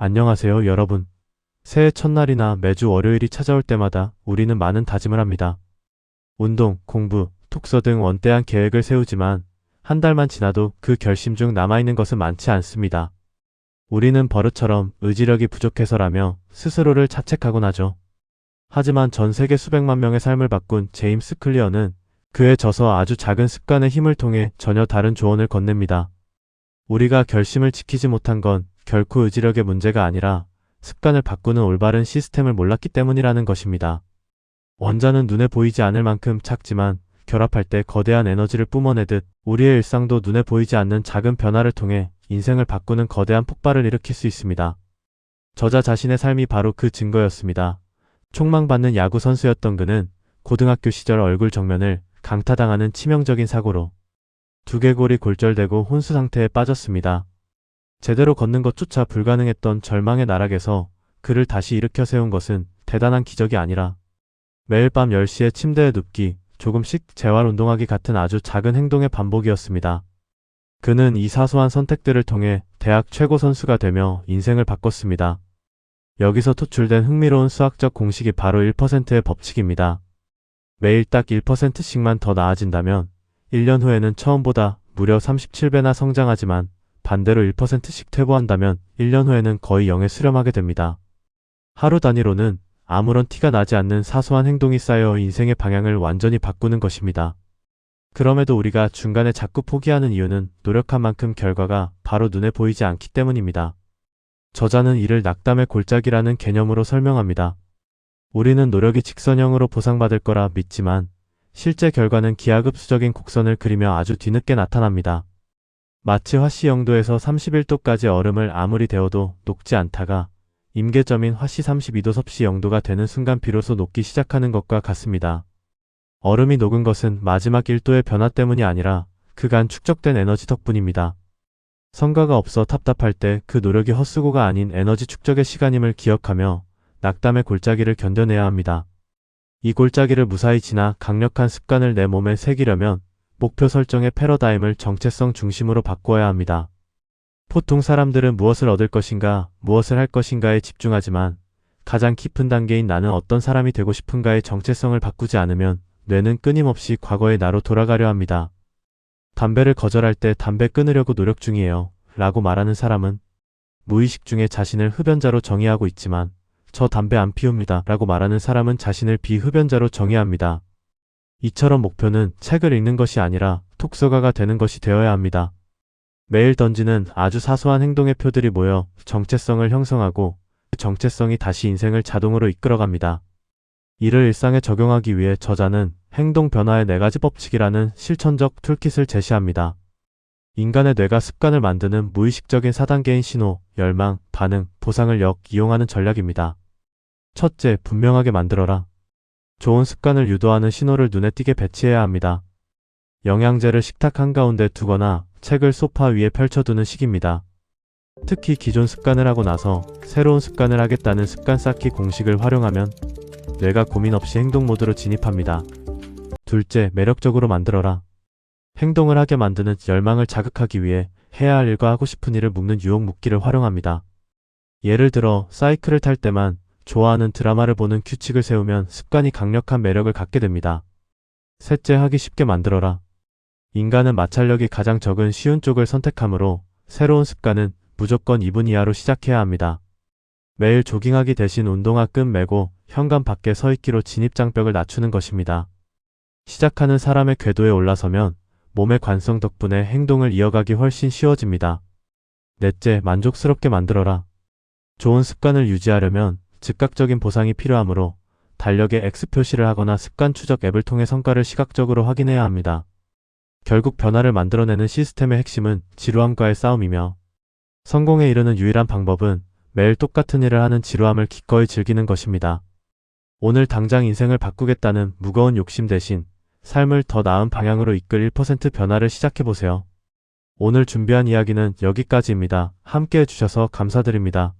안녕하세요, 여러분. 새해 첫날이나 매주 월요일이 찾아올 때마다 우리는 많은 다짐을 합니다. 운동, 공부, 독서 등 원대한 계획을 세우지만 한 달만 지나도 그 결심 중 남아있는 것은 많지 않습니다. 우리는 버릇처럼 의지력이 부족해서라며 스스로를 자책하곤 하죠. 하지만 전 세계 수백만 명의 삶을 바꾼 제임스 클리어는 그의 저서 아주 작은 습관의 힘을 통해 전혀 다른 조언을 건넵니다. 우리가 결심을 지키지 못한 건 결코 의지력의 문제가 아니라 습관을 바꾸는 올바른 시스템을 몰랐기 때문이라는 것입니다. 원자는 눈에 보이지 않을 만큼 작지만 결합할 때 거대한 에너지를 뿜어내듯 우리의 일상도 눈에 보이지 않는 작은 변화를 통해 인생을 바꾸는 거대한 폭발을 일으킬 수 있습니다. 저자 자신의 삶이 바로 그 증거였습니다. 촉망받는 야구 선수였던 그는 고등학교 시절 얼굴 정면을 강타당하는 치명적인 사고로 두개골이 골절되고 혼수 상태에 빠졌습니다. 제대로 걷는 것조차 불가능했던 절망의 나락에서 그를 다시 일으켜 세운 것은 대단한 기적이 아니라 매일 밤 10시에 침대에 눕기, 조금씩 재활 운동하기 같은 아주 작은 행동의 반복이었습니다. 그는 이 사소한 선택들을 통해 대학 최고 선수가 되며 인생을 바꿨습니다. 여기서 토출된 흥미로운 수학적 공식이 바로 1%의 법칙입니다. 매일 딱 1%씩만 더 나아진다면 1년 후에는 처음보다 무려 37배나 성장하지만 반대로 1%씩 퇴보한다면 1년 후에는 거의 0에 수렴하게 됩니다. 하루 단위로는 아무런 티가 나지 않는 사소한 행동이 쌓여 인생의 방향을 완전히 바꾸는 것입니다. 그럼에도 우리가 중간에 자꾸 포기하는 이유는 노력한 만큼 결과가 바로 눈에 보이지 않기 때문입니다. 저자는 이를 낙담의 골짜기라는 개념으로 설명합니다. 우리는 노력이 직선형으로 보상받을 거라 믿지만 실제 결과는 기하급수적인 곡선을 그리며 아주 뒤늦게 나타납니다. 마치 화씨 0도에서 31도까지 얼음을 아무리 데워도 녹지 않다가 임계점인 화씨 32도 섭씨 0도가 되는 순간 비로소 녹기 시작하는 것과 같습니다. 얼음이 녹은 것은 마지막 1도의 변화 때문이 아니라 그간 축적된 에너지 덕분입니다. 성과가 없어 답답할 때 그 노력이 헛수고가 아닌 에너지 축적의 시간임을 기억하며 낙담의 골짜기를 견뎌내야 합니다. 이 골짜기를 무사히 지나 강력한 습관을 내 몸에 새기려면 목표 설정의 패러다임을 정체성 중심으로 바꾸어야 합니다. 보통 사람들은 무엇을 얻을 것인가, 무엇을 할 것인가에 집중하지만 가장 깊은 단계인 나는 어떤 사람이 되고 싶은가의 정체성을 바꾸지 않으면 뇌는 끊임없이 과거의 나로 돌아가려 합니다. 담배를 거절할 때 담배 끊으려고 노력 중이에요 라고 말하는 사람은 무의식 중에 자신을 흡연자로 정의하고 있지만 저 담배 안 피웁니다 라고 말하는 사람은 자신을 비흡연자로 정의합니다. 이처럼 목표는 책을 읽는 것이 아니라 독서가가 되는 것이 되어야 합니다. 매일 던지는 아주 사소한 행동의 표들이 모여 정체성을 형성하고 그 정체성이 다시 인생을 자동으로 이끌어갑니다. 이를 일상에 적용하기 위해 저자는 행동 변화의 4가지 법칙이라는 실천적 툴킷을 제시합니다. 인간의 뇌가 습관을 만드는 무의식적인 4단계인 신호, 열망, 반응, 보상을 이용하는 전략입니다. 첫째, 분명하게 만들어라. 좋은 습관을 유도하는 신호를 눈에 띄게 배치해야 합니다. 영양제를 식탁 한가운데 두거나 책을 소파 위에 펼쳐두는 식입니다. 특히 기존 습관을 하고 나서 새로운 습관을 하겠다는 습관 쌓기 공식을 활용하면 뇌가 고민 없이 행동 모드로 진입합니다. 둘째, 매력적으로 만들어라. 행동을 하게 만드는 열망을 자극하기 위해 해야 할 일과 하고 싶은 일을 묶는 유혹 묶기를 활용합니다. 예를 들어 사이클을 탈 때만 좋아하는 드라마를 보는 규칙을 세우면 습관이 강력한 매력을 갖게 됩니다. 셋째, 하기 쉽게 만들어라. 인간은 마찰력이 가장 적은 쉬운 쪽을 선택하므로 새로운 습관은 무조건 2분 이하로 시작해야 합니다. 매일 조깅하기 대신 운동화 끈 매고 현관 밖에 서 있기로 진입장벽을 낮추는 것입니다. 시작하는 사람의 궤도에 올라서면 몸의 관성 덕분에 행동을 이어가기 훨씬 쉬워집니다. 넷째, 만족스럽게 만들어라. 좋은 습관을 유지하려면 즉각적인 보상이 필요하므로 달력에 X 표시를 하거나 습관 추적 앱을 통해 성과를 시각적으로 확인해야 합니다. 결국 변화를 만들어내는 시스템의 핵심은 지루함과의 싸움이며 성공에 이르는 유일한 방법은 매일 똑같은 일을 하는 지루함을 기꺼이 즐기는 것입니다. 오늘 당장 인생을 바꾸겠다는 무거운 욕심 대신 삶을 더 나은 방향으로 이끌 1% 변화를 시작해보세요. 오늘 준비한 이야기는 여기까지입니다. 함께 해주셔서 감사드립니다.